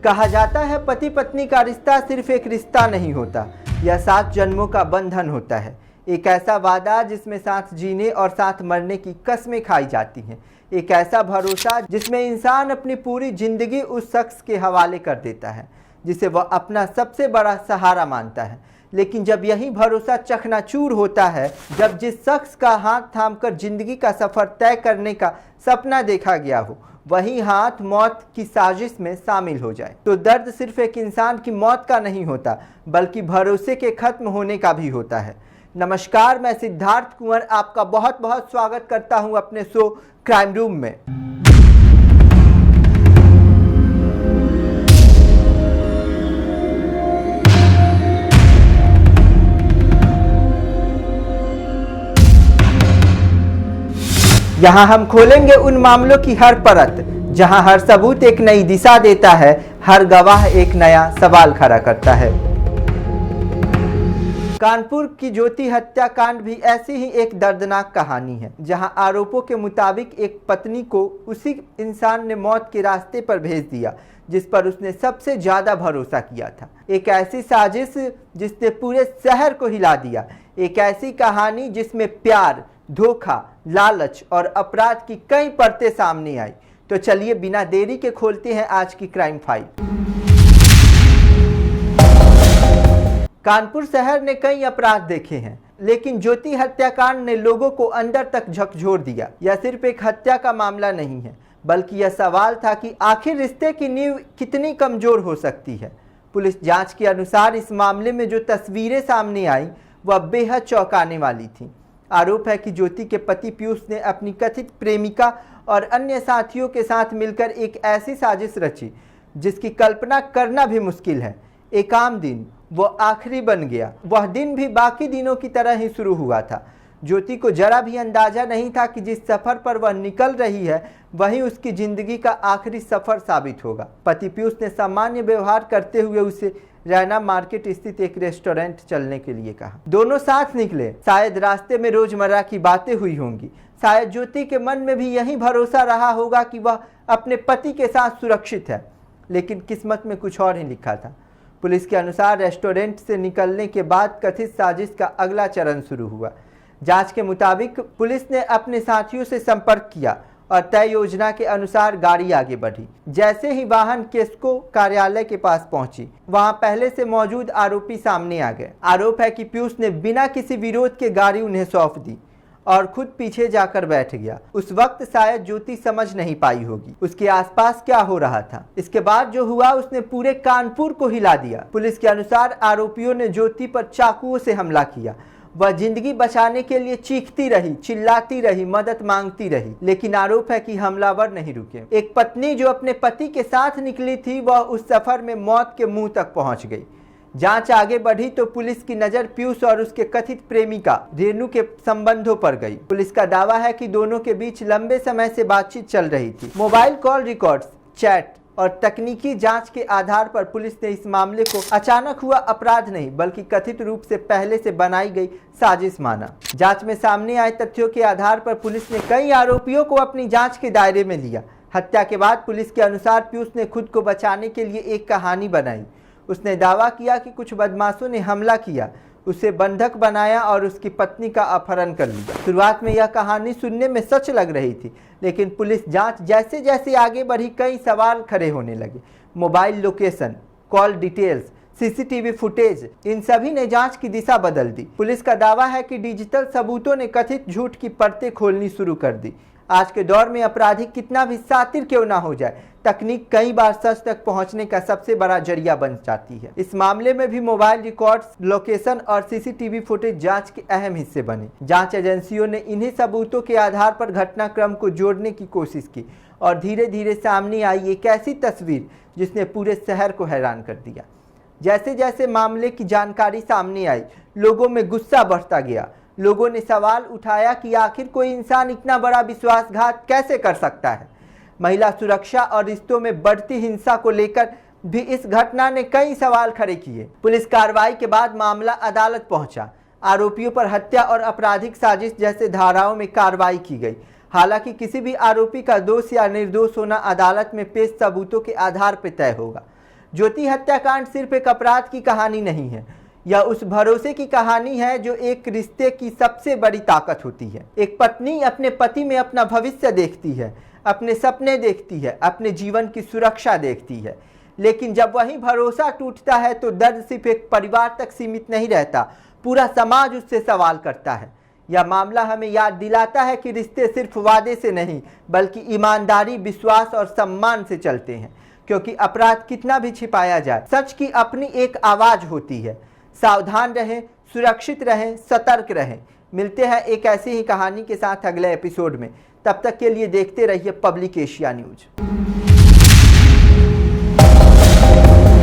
कहा जाता है पति पत्नी का रिश्ता सिर्फ एक रिश्ता नहीं होता, यह 7 जन्मों का बंधन होता है। एक ऐसा वादा जिसमें साथ जीने और साथ मरने की कस्में खाई जाती हैं। एक ऐसा भरोसा जिसमें इंसान अपनी पूरी जिंदगी उस शख्स के हवाले कर देता है जिसे वह अपना सबसे बड़ा सहारा मानता है। लेकिन जब यही भरोसा चकनाचूर होता है, जब जिस शख्स का हाथ थामकर जिंदगी का सफ़र तय करने का सपना देखा गया हो, वही हाथ मौत की साजिश में शामिल हो जाए, तो दर्द सिर्फ एक इंसान की मौत का नहीं होता, बल्कि भरोसे के खत्म होने का भी होता है। नमस्कार, मैं सिद्धार्थ कुंवर आपका बहुत बहुत स्वागत करता हूं अपने शो क्राइम रूम में। यहाँ हम खोलेंगे उन मामलों की हर परत, जहाँ हर सबूत एक नई दिशा देता है, हर गवाह एक नया सवाल खड़ा करता है। कानपुर की ज्योति हत्याकांड भी ऐसी ही एक दर्दनाक कहानी है, जहां आरोपों के मुताबिक एक पत्नी को उसी इंसान ने मौत के रास्ते पर भेज दिया जिस पर उसने सबसे ज्यादा भरोसा किया था। एक ऐसी साजिश जिसने पूरे शहर को हिला दिया, एक ऐसी कहानी जिसमें प्यार, धोखा, लालच और अपराध की कई परतें सामने आई। तो चलिए बिना देरी के खोलते हैं आज की क्राइम फाइल। कानपुर शहर ने कई अपराध देखे हैं, लेकिन ज्योति हत्याकांड ने लोगों को अंदर तक झकझोर दिया। यह सिर्फ एक हत्या का मामला नहीं है, बल्कि यह सवाल था कि आखिर रिश्ते की नींव कितनी कमजोर हो सकती है। पुलिस जांच के अनुसार इस मामले में जो तस्वीरें सामने आई वह बेहद चौंकाने वाली थी। आरोप है कि ज्योति के पति पीयूष ने अपनी कथित प्रेमिका और अन्य साथियों के साथ मिलकर एक ऐसी साजिश रची जिसकी कल्पना करना भी मुश्किल है। एक आम दिन वो आखिरी बन गया। वह दिन भी बाकी दिनों की तरह ही शुरू हुआ था। ज्योति को जरा भी अंदाजा नहीं था कि जिस सफर पर वह निकल रही है वही उसकी जिंदगी का आखिरी सफर साबित होगा। पति पीयूष ने सामान्य व्यवहार करते हुए उसे रैना मार्केट स्थित एक रेस्टोरेंट चलने के लिए कहा। दोनों साथ निकले। शायद रास्ते में रोजमर्रा की बातें हुई होंगी। शायद ज्योति के मन में भी यही भरोसा रहा होगा कि वह अपने पति के साथ सुरक्षित है, लेकिन किस्मत में कुछ और ही लिखा था। पुलिस के अनुसार रेस्टोरेंट से निकलने के बाद कथित साजिश का अगला चरण शुरू हुआ। जांच के मुताबिक पुलिस ने अपने साथियों से संपर्क किया और तय योजना के अनुसार गाड़ी आगे बढ़ी। जैसे ही वाहन केस्को कार्यालय के पास पहुंची, वहां पहले से मौजूद आरोपी सामने आ गए। आरोप है कि पीयूष ने बिना किसी विरोध के गाड़ी उन्हें सौंप दी और खुद पीछे जाकर बैठ गया। उस वक्त शायद ज्योति समझ नहीं पाई होगी उसके आसपास क्या हो रहा था। इसके बाद जो हुआ उसने पूरे कानपुर को हिला दिया। पुलिस के अनुसार आरोपियों ने ज्योति पर चाकुओं से हमला किया। वह जिंदगी बचाने के लिए चीखती रही, चिल्लाती रही, मदद मांगती रही, लेकिन आरोप है कि हमलावर नहीं रुके। एक पत्नी जो अपने पति के साथ निकली थी, वह उस सफर में मौत के मुंह तक पहुंच गई। जांच आगे बढ़ी तो पुलिस की नजर पीयूष और उसके कथित प्रेमिका रेणु के संबंधों पर गई। पुलिस का दावा है कि दोनों के बीच लंबे समय से बातचीत चल रही थी। मोबाइल कॉल रिकॉर्ड्स, चैट और तकनीकी जांच के आधार पर पुलिस ने इस मामले को अचानक हुआ अपराध नहीं, बल्कि कथित रूप से पहले से बनाई गई साजिश माना। जांच में सामने आए तथ्यों के आधार पर पुलिस ने कई आरोपियों को अपनी जांच के दायरे में लिया। हत्या के बाद पुलिस के अनुसार पीयूष ने खुद को बचाने के लिए एक कहानी बनाई। उसने दावा किया कि कुछ बदमाशों ने हमला किया, उसे बंधक बनाया और उसकी पत्नी का अपहरण कर लिया। शुरुआत में यह कहानी सुनने में सच लग रही थी, लेकिन पुलिस जांच जैसे जैसे आगे बढ़ी कई सवाल खड़े होने लगे। Mobile location, call details, CCTV footage, इन सभी ने जांच की दिशा बदल दी। पुलिस का दावा है कि डिजिटल सबूतों ने कथित झूठ की परतें खोलनी शुरू कर दी। आज के दौर में अपराधी कितना भी शातिर क्यों ना हो जाए, तकनीक कई बार सच तक पहुंचने का सबसे बड़ा जरिया बन जाती है। इस मामले में भी मोबाइल रिकॉर्ड्स, लोकेशन और सीसीटीवी फुटेज जांच के अहम हिस्से बने। जांच एजेंसियों ने इन्हीं सबूतों के आधार पर घटनाक्रम को जोड़ने की कोशिश की और धीरे धीरे सामने आई एक ऐसी तस्वीर जिसने पूरे शहर को हैरान कर दिया। जैसे जैसे मामले की जानकारी सामने आई, लोगों में गुस्सा बढ़ता गया। लोगों ने सवाल उठाया कि आखिर कोई इंसान इतना बड़ा विश्वासघात कैसे कर सकता है। महिला सुरक्षा और रिश्तों में बढ़ती हिंसा को लेकर भी इस घटना ने कई सवाल खड़े किए। पुलिस कार्रवाई के बाद मामला अदालत पहुंचा। आरोपियों पर हत्या और आपराधिक साजिश जैसे धाराओं में कार्रवाई की गई। हालांकि किसी भी आरोपी का दोष या निर्दोष होना अदालत में पेश सबूतों के आधार पर तय होगा। ज्योति हत्याकांड सिर्फ एक अपराध की कहानी नहीं है, यह उस भरोसे की कहानी है जो एक रिश्ते की सबसे बड़ी ताकत होती है। एक पत्नी अपने पति में अपना भविष्य देखती है, अपने सपने देखती है, अपने जीवन की सुरक्षा देखती है, लेकिन जब वही भरोसा टूटता है तो दर्द सिर्फ एक परिवार तक सीमित नहीं रहता, पूरा समाज उससे सवाल करता है। यह मामला हमें याद दिलाता है कि रिश्ते सिर्फ वादे से नहीं बल्कि ईमानदारी, विश्वास और सम्मान से चलते हैं, क्योंकि अपराध कितना भी छिपाया जाए, सच की अपनी एक आवाज़ होती है। सावधान रहें, सुरक्षित रहें, सतर्क रहें। मिलते हैं एक ऐसी ही कहानी के साथ अगले एपिसोड में। तब तक के लिए देखते रहिए पब्लिक एशिया न्यूज।